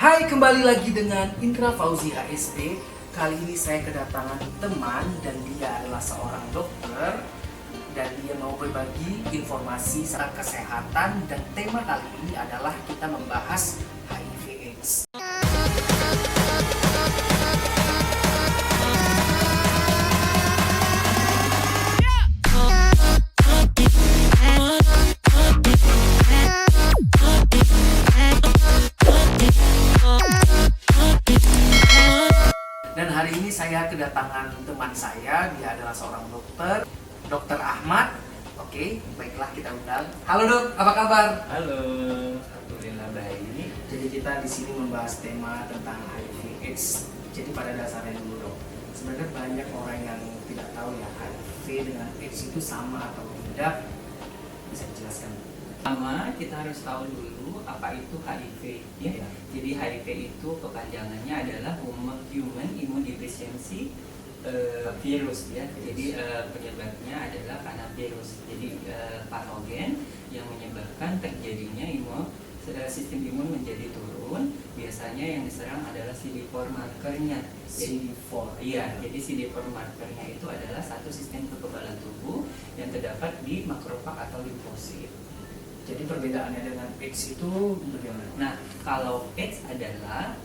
Hai, kembali lagi dengan Indra Fauzi HSP. Kali ini saya kedatangan teman dan dia adalah seorang dokter dan dia mau berbagi informasi soal kesehatan, dan tema kali ini adalah kita membahas HIV/AIDS. Dan hari ini saya kedatangan teman saya, dia adalah seorang dokter, Dokter Ahmad. Oke, baiklah kita undang. Halo dok, apa kabar? Halo, alhamdulillah baik. Jadi kita di sini membahas tema tentang HIV/AIDS. Jadi pada dasarnya dulu dok, sebenarnya banyak orang yang tidak tahu ya HIV dengan AIDS itu sama atau tidak. Bisa dijelaskan? Pertama kita harus tahu dulu apa itu HIV ya. Ya. Jadi HIV itu kepanjangannya adalah Human Immunodeficiency virus ya. Jadi penyebabnya adalah karena virus. Jadi patogen yang menyebabkan terjadinya sistem imun menjadi turun. Biasanya yang diserang adalah CD4 markernya. CD4. Iya, jadi CD4 markernya itu adalah satu sistem kekebalan tubuh yang terdapat di makrofag atau limfosit. Jadi perbedaannya dengan AIDS itu bagaimana? Nah, kalau AIDS adalah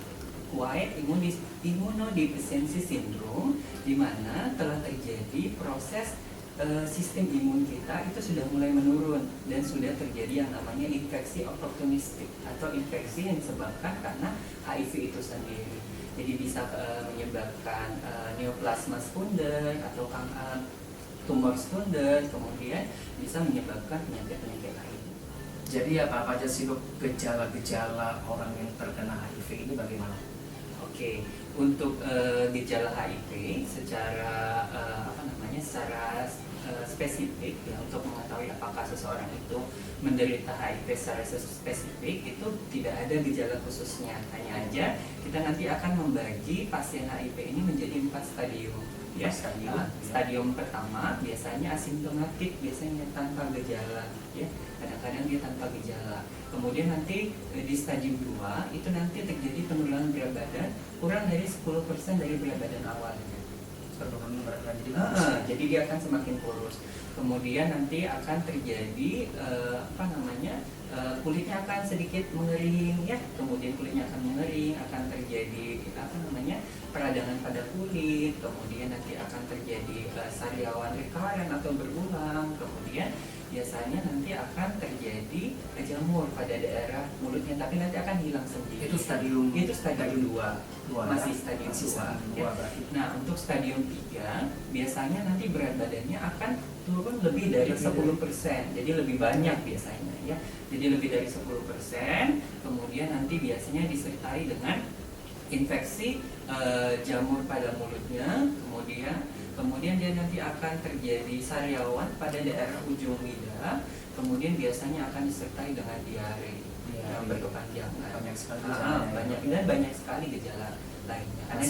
White Immunodeficiency Syndrome, di mana telah terjadi proses sistem imun kita itu sudah mulai menurun dan sudah terjadi yang namanya infeksi opportunistik atau infeksi yang disebabkan karena HIV itu sendiri. Jadi bisa menyebabkan neoplasma spunder atau tumor spunder, kemudian bisa menyebabkan penyakit-penyakit lain. Jadi apa aja sih dok gejala-gejala orang yang terkena HIV ini bagaimana? Oke, untuk gejala HIV secara secara spesifik ya, untuk mengetahui apakah seseorang itu menderita HIV secara spesifik itu tidak ada gejala khususnya. Hanya aja kita nanti akan membagi pasien HIV ini menjadi 4 stadium. Ya, stadium pertama biasanya asimptomatik, biasanya tanpa gejala ya. Kadang-kadang dia tanpa gejala. Kemudian nanti di stadium 2 itu nanti terjadi penurunan berat badan kurang dari 10% dari berat badan awalnya. Penurunan berat badan Jadi dia akan semakin kurus. Kemudian nanti akan terjadi kulitnya akan sedikit mengering ya. Kemudian kulitnya akan mengering, akan terjadi peradangan pada kulit. Kemudian nanti akan terjadi sariawan rekaren atau berulang. Kemudian biasanya nanti akan terjadi jamur pada daerah mulutnya, tapi nanti akan hilang sendiri. Itu stadium 2. Masih stadium 2 ya. Nah, untuk stadium 3 biasanya nanti berat badannya akan turun lebih dari 10%. Jadi lebih banyak biasanya ya. Jadi lebih dari 10%. Kemudian nanti biasanya disertai dengan infeksi jamur pada mulutnya. Kemudian dia nanti akan terjadi sariawan pada daerah ujung lidah. Kemudian biasanya akan disertai dengan diare yang berkepanjangan. Banyak sekali gejala lainnya. Karena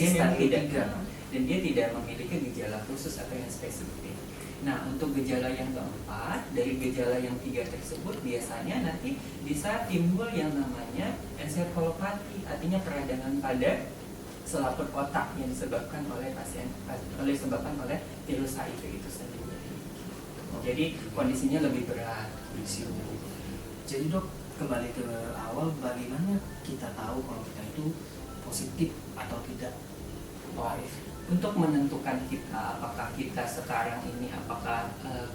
dia tidak memiliki gejala khusus atau yang spesifik. Nah, untuk gejala yang keempat, dari gejala yang 3 tersebut biasanya nanti bisa timbul yang namanya encephalopati, artinya peradangan pada selaput otak yang disebabkan oleh virus HIV itu sendiri. Jadi kondisinya lebih berat. Jadi dok, kembali ke awal, bagaimana kita tahu kalau kita itu positif atau tidak HIV? Untuk menentukan kita apakah kita sekarang ini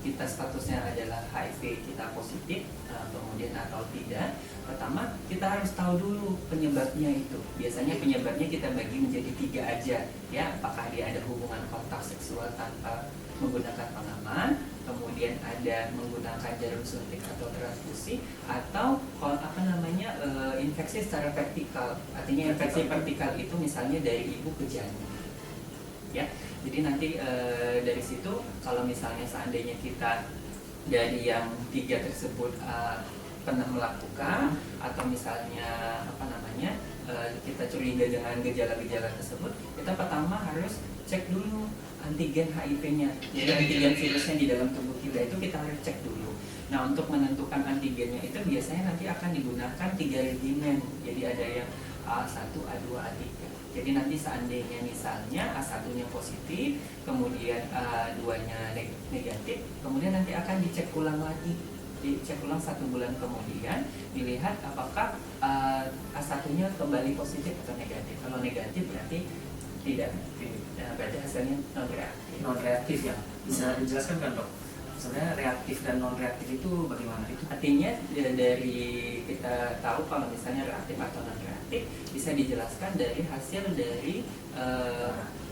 kita statusnya adalah HIV, kita positif kemudian atau tidak, pertama kita harus tahu dulu penyebabnya itu. Biasanya penyebabnya kita bagi menjadi 3 aja ya. Apakah dia ada hubungan kontak seksual tanpa menggunakan pengaman, kemudian ada menggunakan jarum suntik atau transfusi, atau infeksi secara vertikal. Artinya infeksi vertikal itu misalnya dari ibu ke janin ya. Jadi nanti dari situ kalau misalnya seandainya kita dari yang 3 tersebut pernah melakukan, atau misalnya kita curiga dengan gejala-gejala tersebut, kita pertama harus cek dulu antigen HIV-nya. Jadi antigen virusnya di dalam tubuh kita itu kita harus cek dulu. Nah, untuk menentukan antigennya itu biasanya nanti akan digunakan 3 regimen. Jadi ada yang A1, A2, A3. Jadi nanti seandainya misalnya A1-nya positif, kemudian A2-nya negatif, kemudian nanti akan dicek ulang lagi. Dicek ulang 1 bulan kemudian, dilihat apakah A1-nya kembali positif atau negatif. Kalau negatif berarti tidak, berarti hasilnya non reaktif. Non reaktif ya, bisa dijelaskan kan dok? Sebenarnya reaktif dan non reaktif itu bagaimana itu? Artinya dari kita tahu kalau misalnya reaktif atau non reaktif bisa dijelaskan dari hasil dari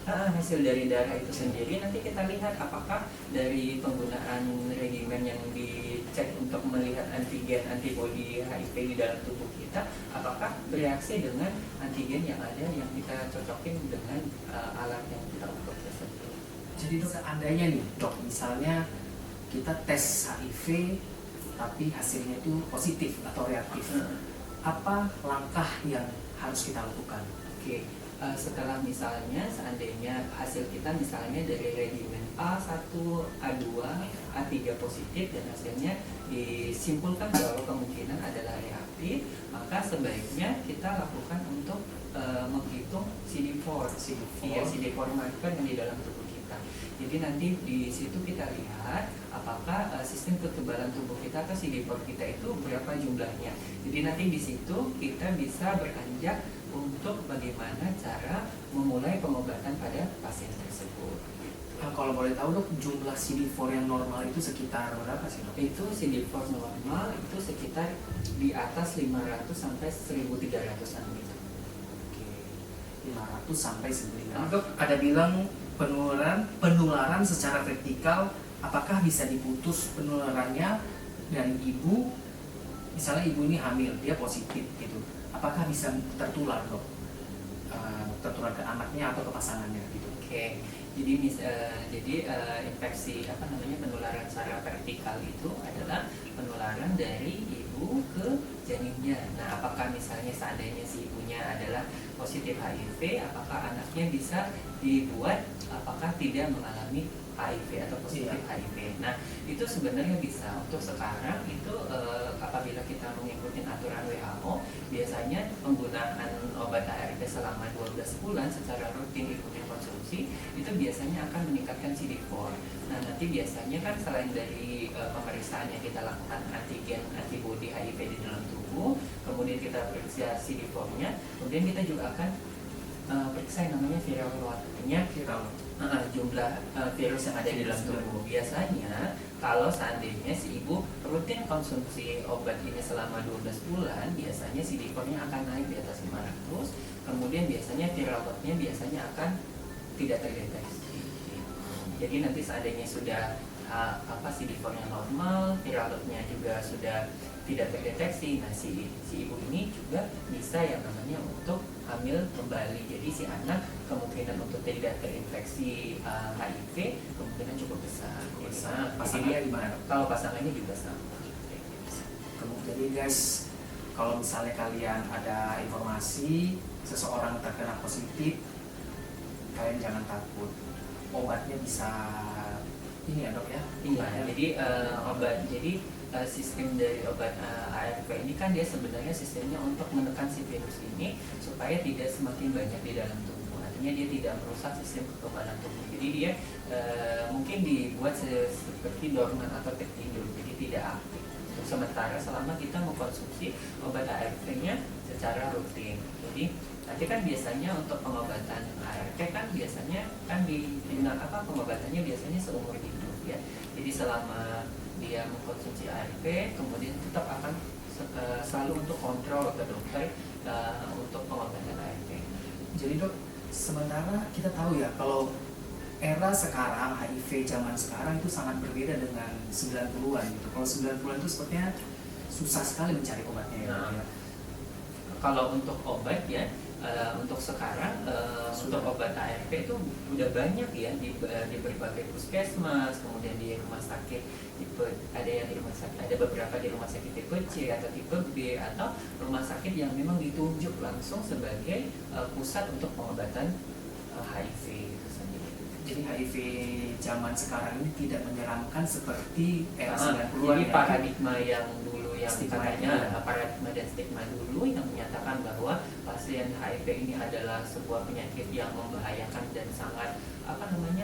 hasil dari darah itu sendiri. Nanti kita lihat apakah dari penggunaan regimen yang dicek untuk melihat antigen antibodi HIV di dalam tubuh kita, apakah bereaksi dengan antigen yang ada yang kita cocokin dengan alat yang kita ukur tersebut. Jadi dok, seandainya nih dok, misalnya kita tes HIV tapi hasilnya itu positif atau reaktif, apa langkah yang harus kita lakukan? Oke, setelah misalnya seandainya hasil kita misalnya dari regimen A1, A2, A3 positif dan hasilnya disimpulkan bahwa kemungkinan adalah reaktif, maka sebaiknya kita lakukan untuk menghitung CD4, CD4 marker yang di dalam tubuh kita. Jadi nanti di situ kita lihat apakah sistem kekebalan tubuh kita atau CD4 kita itu berapa jumlahnya. Jadi nanti di situ kita bisa beranjak untuk bagaimana cara memulai pengobatan pada pasien tersebut. Kalau boleh tahu dok, jumlah CD4 yang normal itu sekitar berapa sih dok? Itu CD4 normal itu sekitar di atas 500 sampai 1300-an gitu. Oke, 500 sampai 1000. Dok, ada bilang penularan secara vertikal, apakah bisa diputus penularannya dari ibu? Misalnya ibu ini hamil, dia positif gitu, apakah bisa tertular dok? Tertular ke anaknya atau ke pasangannya gitu? Oke, jadi infeksi penularan secara vertikal itu adalah penularan dari ibu ke janinnya. Nah, apakah misalnya seandainya si ibunya adalah positif HIV, apakah anaknya bisa dibuat apakah tidak mengalami HIV atau positif HIV. Nah, itu sebenarnya bisa. Untuk sekarang itu apabila kita mengikuti aturan WHO, biasanya penggunaan obat ARV selama 12 bulan secara rutin ikuti konsumsi itu biasanya akan meningkatkan CD4. Nah, nanti biasanya kan selain dari pemeriksaan yang kita lakukan antigen antibodi HIV di dalam tubuh, kemudian kita periksa CD4-nya, kemudian kita juga akan periksa yang namanya viral load, artinya jumlah virus yang ada di dalam tubuh. Biasanya kalau seandainya si ibu rutin konsumsi obat ini selama 12 bulan, biasanya CD4-nya akan naik di atas 500, kemudian biasanya viral load-nya biasanya akan tidak terdeteksi. Jadi nanti seandainya sudah CD4-nya normal, viral load-nya juga sudah tidak terdeteksi, nah si ibu ini juga bisa yang namanya untuk hamil kembali. Jadi si anak kemungkinan untuk tidak terinfeksi HIV kemungkinan cukup besar. Pasangannya gimana? Kalau pasangannya juga sama. Jadi guys, kalau misalnya kalian ada informasi seseorang terkena positif, kalian jangan takut. Obatnya bisa ini ya dok ya? Iya, jadi obat. Jadi sistem dari obat ARV ini kan dia sebenarnya sistemnya untuk menekan si virus ini supaya tidak semakin banyak di dalam tubuh. Artinya dia tidak merusak sistem kekebalan tubuh. Jadi dia mungkin dibuat seperti dorman atau tertidur, jadi tidak aktif. Untuk sementara selama kita mengkonsumsi obat ARV-nya secara rutin. Jadi nanti kan biasanya untuk pengobatan ARV kan biasanya kan pengobatannya biasanya seumur hidup ya. Jadi selama dia mengkonsumsi ARV, kemudian tetap akan selalu untuk kontrol ke dokter untuk pengobatan ARV. Jadi dok, sementara kita tahu ya kalau era sekarang HIV zaman sekarang itu sangat berbeda dengan 90-an gitu. Kalau 90-an itu sepertinya susah sekali mencari obatnya ya. Nah, kalau untuk obat ya, untuk sekarang untuk obat ARV itu udah banyak ya di berbagai puskesmas, kemudian di rumah sakit tipe ada yang di rumah sakit, ada beberapa di rumah sakit tipe C atau tipe B atau rumah sakit yang memang ditunjuk langsung sebagai pusat untuk pengobatan HIV itu sendiri. Jadi HIV zaman sekarang ini tidak menyeramkan seperti era 90-an. Jadi ya? paradigma yang dulu yang Stigma katanya paradigma dan stigma dulu yang menyatakan bahwa pasien HIV ini adalah sebuah penyakit yang membahayakan dan sangat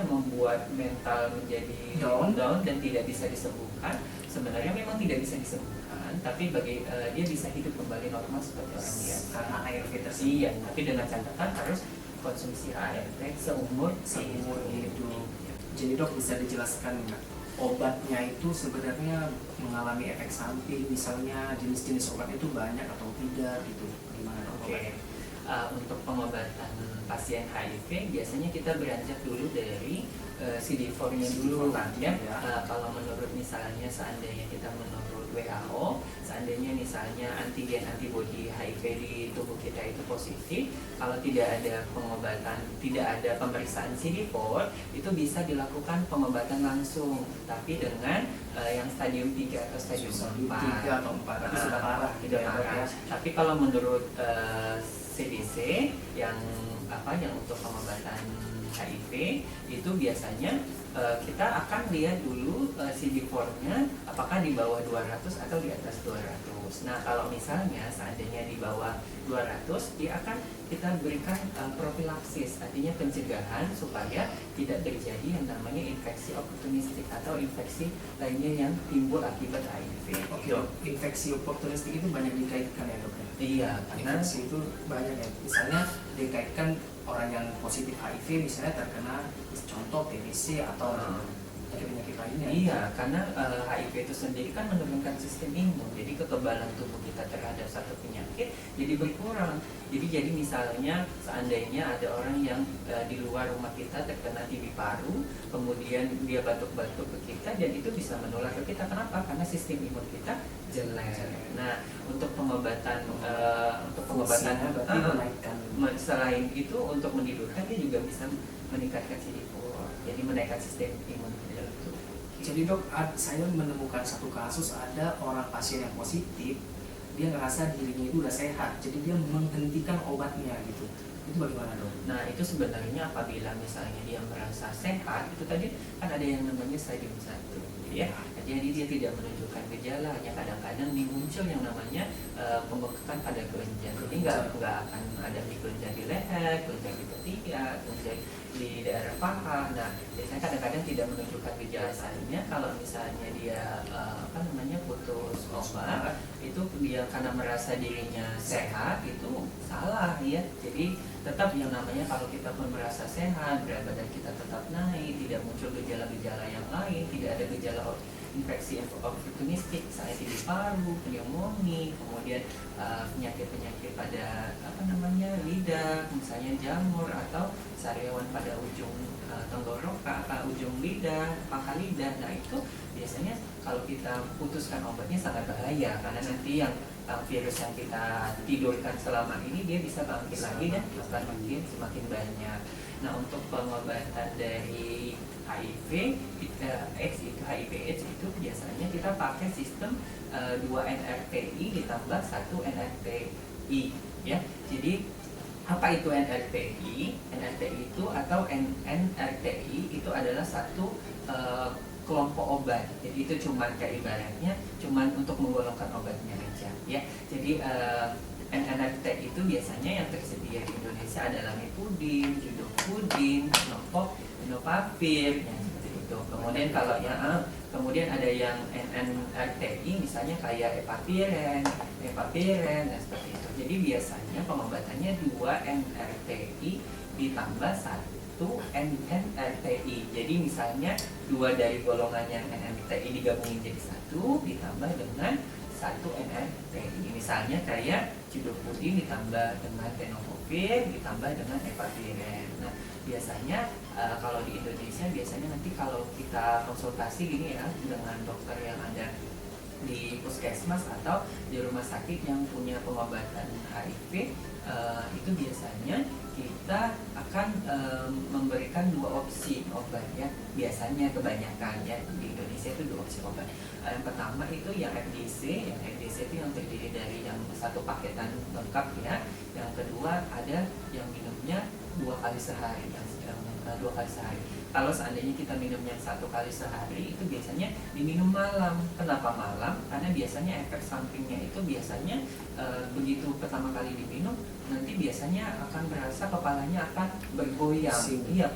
membuat mental menjadi down dan tidak bisa disembuhkan. Sebenarnya memang tidak bisa disembuhkan, tapi dia bisa hidup kembali normal seperti orang biasa karena ARV tersebut. Iya, tapi dengan catatan harus konsumsi ARV seumur hidup. Jadi dok, bisa dijelaskan nggak, obatnya itu sebenarnya mengalami efek samping, misalnya jenis-jenis obat itu banyak atau tidak gitu, gimana dok? Oke. Untuk pengobatan pasien HIV biasanya kita beranjak dulu dari CD4-nya dulu ya. Kalau menurut misalnya seandainya kita menurut WHO, seandainya misalnya antigen antibody HIV di tubuh kita itu positif, kalau tidak ada pengobatan, tidak ada pemeriksaan CD4, itu bisa dilakukan pengobatan langsung, tapi dengan yang stadium 3 atau stadium 4. 3 atau 4, tapi sudah parah gitu ya dok ya. Tapi kalau menurut CDC yang untuk pengobatan HIV itu biasanya kita akan lihat dulu CD4-nya apakah di bawah 200 atau di atas 200. Nah, kalau misalnya seandainya di bawah 200, dia akan kita berikan profilaksis, artinya pencegahan supaya tidak terjadi yang namanya infeksi oportunistik atau infeksi lainnya yang timbul akibat HIV. Oke dok, infeksi oportunistik itu banyak dikaitkan ya dok ya? Iya, karena infeksi itu banyak ya, misalnya dikaitkan orang yang positif HIV misalnya terkena contoh TBC atau penyakit lainnya. Iya, karena HIV itu sendiri kan menurunkan sistem imun, jadi kekebalan tubuh kita terhadap satu penyakit jadi berkurang. Jadi misalnya seandainya ada orang yang di luar rumah kita terkena TB paru, kemudian dia batuk-batuk ke kita dan itu bisa menular ke kita. Kenapa? Karena sistem imun kita jelek. Nah, untuk pengobatan selain itu untuk menidurkan dia juga bisa meningkatkan CD4, jadi menaikkan sistem imun di dalam tubuh. Jadi dok, saya menemukan satu kasus, ada orang pasien yang positif, dia ngerasa dirinya itu udah sehat, jadi dia menghentikan obatnya gitu. Itu bagaimana dok? Nah, itu sebenarnya apabila misalnya dia merasa sehat, itu tadi kan ada yang namanya stadium 1 ya. Jadi dia tidak menunjukkan gejala, hanya kadang-kadang muncul yang namanya pembengkakan pada kelenjar. Jadi nggak akan ada kelenjar di leher, kelenjar di ketiak, kelenjar di daerah paha. Nah, biasanya kadang-kadang tidak menunjukkan gejala lainnya. Kalau misalnya dia putus obat, itu dia karena merasa dirinya sehat, itu salah ya. Jadi tetap yang namanya kalau kita pun merasa sehat, berat badan kita tetap naik, tidak muncul gejala-gejala yang lain, tidak ada gejala infeksi oportunistik, misalnya TB paru, pneumonia, kemudian penyakit-penyakit pada lidah, misalnya jamur atau sariawan pada ujung tenggorokan, ujung lidah, pangkal lidah. Nah, itu biasanya kalau kita putuskan obatnya sangat bahaya, karena nanti yang virus yang kita tidurkan selama ini dia bisa bangkit lagi dan akan semakin banyak. Nah, untuk pengobatan dari HIV AIDS itu biasanya kita pakai sistem 2 NRTI ditambah 1 NRTI ya. Jadi apa itu NRTI? NRTI itu atau NRTI itu adalah satu kelompok obat. Jadi itu cuma kayak ibaratnya cuma untuk menggolongkan obatnya aja ya. Jadi NRTI itu biasanya yang tersedia di Indonesia adalah Mifudin, Judofudin, Tenofovir, yang seperti itu. Kemudian kalau kemudian ada yang NNRTI misalnya kayak epaviren, dan seperti itu. Jadi biasanya pengobatannya 2 NRTI ditambah 1 NNRTI. Jadi misalnya 2 dari golongan yang NNRTI digabungin jadi 1 ditambah dengan 1 NRTI. Misalnya kayak Cidofudin ditambah dengan Tenofovir ditambah dengan epaviren. Nah, biasanya kalau di Indonesia biasanya nanti kalau kita konsultasi gini ya dengan dokter yang ada di puskesmas atau di rumah sakit yang punya pengobatan HIV, itu biasanya kita akan memberikan dua opsi obat ya, biasanya kebanyakan ya di Indonesia itu dua opsi obat. Yang pertama itu yang FDC, itu yang terdiri dari yang satu paketan lengkap ya. Yang kedua ada yang minumnya 2 kali sehari, yang 2 kali sehari. Kalau seandainya kita minumnya 1 kali sehari itu biasanya diminum malam. Kenapa malam? Karena biasanya efek sampingnya itu biasanya begitu pertama kali diminum nanti biasanya akan berasa kepalanya akan bergoyang,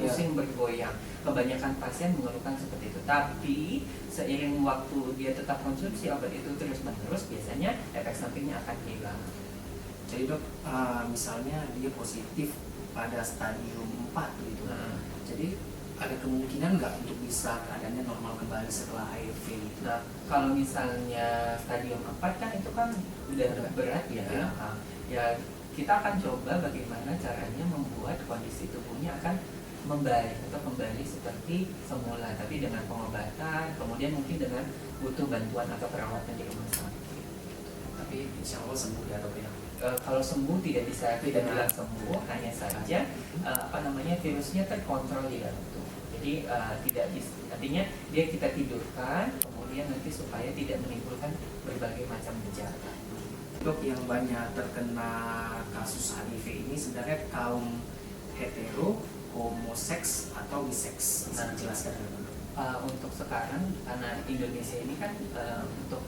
pusing bergoyang. Kebanyakan pasien mengeluhkan seperti itu. Tapi seiring waktu dia tetap konsumsi obat itu terus menerus, biasanya efek sampingnya akan hilang. Jadi dok, misalnya dia positif pada stadium 4 gitu. Jadi ada kemungkinan nggak untuk bisa keadaannya normal kembali setelah HIV? Nah, kalau misalnya stadium 4 kan itu kan udah berat ya. Ya kita akan coba bagaimana caranya membuat kondisi tubuhnya akan membaik atau kembali seperti semula, tapi dengan pengobatan, kemudian mungkin dengan butuh bantuan atau perawatan di rumah sakit. Tapi insya Allah sembuh ya dok ya. Kalau sembuh tidak bisa kita bilang sembuh, hanya saja virusnya terkontrol di dalam tubuh. Jadi tidak artinya dia kita tidurkan, kemudian nanti supaya tidak menimbulkan berbagai macam gejala. Dok, yang banyak terkena kasus HIV ini sebenarnya kaum hetero, homoseks atau bisex, bisa dijelaskan? Untuk sekarang karena Indonesia ini kan untuk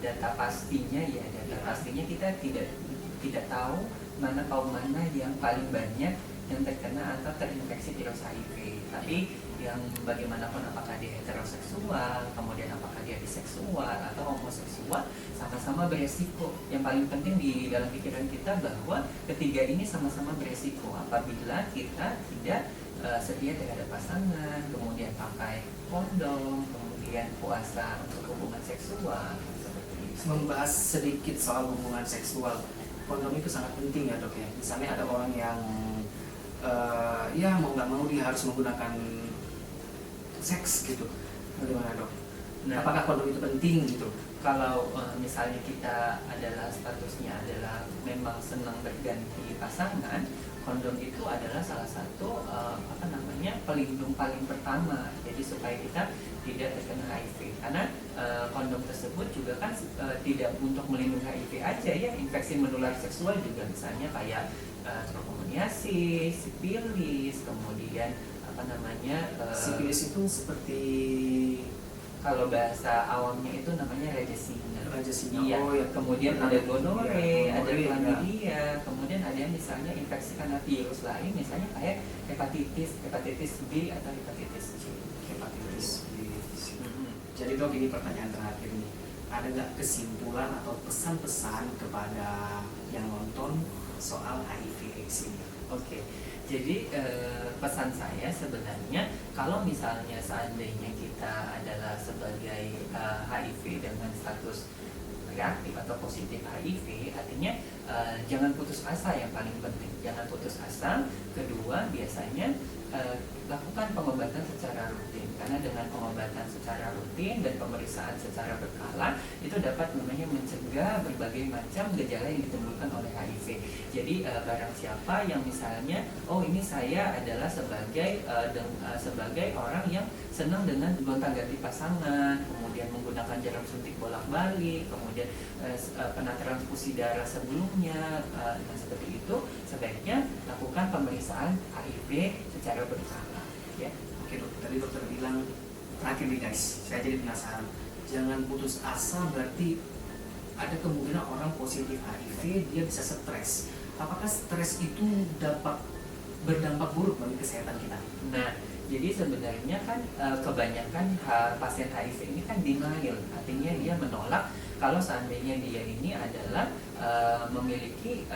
data pastinya ya, pastinya kita tidak tahu kaum mana yang paling banyak yang terkena atau terinfeksi virus HIV. Tapi yang bagaimanapun apakah dia heteroseksual, kemudian apakah dia biseksual atau homoseksual, sama-sama beresiko. Yang paling penting di dalam pikiran kita bahwa ketiga ini sama-sama beresiko apabila kita tidak setia terhadap pasangan, kemudian pakai kondom, kemudian puasa untuk hubungan seksual, seperti itu. Membahas sedikit soal hubungan seksual, kondom itu sangat penting ya dok ya. Misalnya ada orang yang ya mau nggak mau dia harus menggunakan seks gitu, bagaimana dok? Nah, apakah kondom itu penting gitu? Kalau misalnya kita adalah statusnya adalah memang senang berganti pasangan, kondom itu adalah salah satu pelindung paling pertama. Jadi supaya kita tidak terkena HIV. Karena kondom tersebut juga kan tidak untuk melindungi HIV aja ya, infeksi menular seksual juga misalnya kayak tropomoniasis, sipilis, kemudian sipilis itu seperti, kalau bahasa awamnya itu namanya Rajasina. Iya. Oh, ya. Kemudian ada gonore, ada chlamydia, ya. kemudian ada misalnya infeksi karena virus lain, misalnya kayak hepatitis B atau hepatitis C. Jadi dok, ini pertanyaan terakhir nih. Ada nggak kesimpulan atau pesan-pesan kepada yang nonton soal HIV/AIDS ini? Oke. Jadi pesan saya sebenarnya kalau misalnya seandainya kita adalah sebagai HIV dengan status reaktif atau positif HIV, artinya jangan putus asa, yang paling penting jangan putus asa. Kedua, biasanya lakukan pengobatan secara rutin, karena dengan pengobatan secara rutin dan pemeriksaan secara berkala itu dapat mencegah berbagai macam gejala yang ditimbulkan oleh HIV. Jadi barang siapa yang misalnya ini saya adalah sebagai orang yang senang dengan gonta-ganti pasangan, kemudian menggunakan jarum suntik bolak-balik, kemudian pernah transfusi darah sebelumnya, seperti itu, sebaiknya lakukan pemeriksaan HIV secara berkala ya. Oke dok, tadi dokter bilang terakhir nih guys, saya jadi penasaran, jangan putus asa, berarti ada kemungkinan orang positif HIV dia bisa stres. Apakah stres itu dapat berdampak buruk bagi kesehatan kita? Nah, jadi sebenarnya kan kebanyakan pasien HIV ini kan denial, artinya dia menolak kalau seandainya dia ini adalah memiliki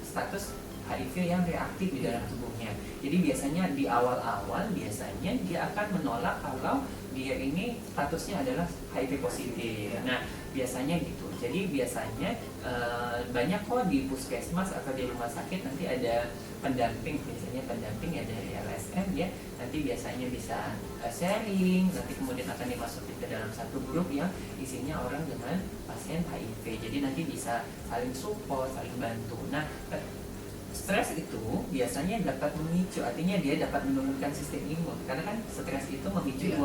status HIV yang reaktif di dalam tubuhnya. Jadi biasanya di awal-awal biasanya dia akan menolak kalau dia ini statusnya adalah HIV positif. Nah, biasanya gitu. Jadi biasanya banyak kok di puskesmas atau di rumah sakit nanti ada pendamping, biasanya pendamping ya dari LSM ya. Nanti biasanya bisa sharing, nanti kemudian akan dimasukin ke dalam satu grup yang isinya orang dengan pasien HIV. Jadi nanti bisa saling support, saling bantu. Nah, stres itu biasanya dapat memicu, artinya dia dapat menurunkan sistem imun. Karena kan stres itu memicu 2%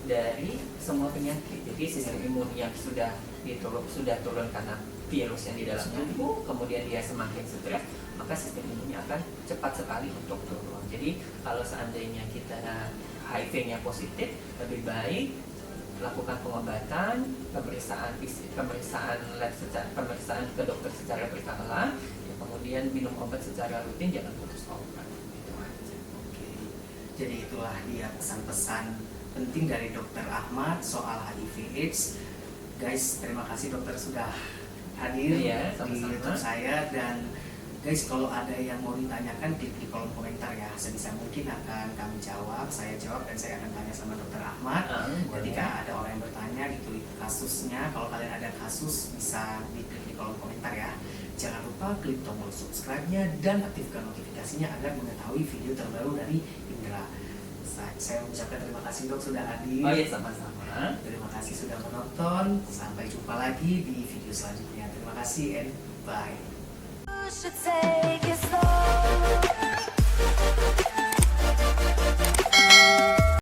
dari semua penyakit. Jadi sistem imun yang sudah turun karena virus yang di dalam tubuh, kemudian dia semakin stres, maka sistem imunnya akan cepat sekali untuk turun. Jadi kalau seandainya kita HIV-nya positif, lebih baik lakukan pengobatan, pemeriksaan ke dokter secara berkala, ya, kemudian minum obat secara rutin, jangan putus obat. Itu aja. Oke. Jadi itulah dia pesan-pesan penting dari Dokter Ahmad soal HIV/AIDS. Guys, terima kasih dokter sudah hadir Iya, di sama-sama. YouTube saya. Dan guys, kalau ada yang mau ditanyakan klik di kolom komentar ya, sebisa mungkin akan kami jawab. Saya jawab dan saya akan tanya sama Dokter Ahmad. Ketika ada orang yang bertanya gitu kasusnya, kalau kalian ada kasus bisa diklik di kolom komentar ya. Jangan lupa klik tombol subscribe-nya dan aktifkan notifikasinya agar mengetahui video terbaru dari Indra. Saya mengucapkan terima kasih dok sudah hadir. Oh iya, sama-sama. Terima kasih sudah menonton. Sampai jumpa lagi di video selanjutnya. Terima kasih and bye. You should take it slow.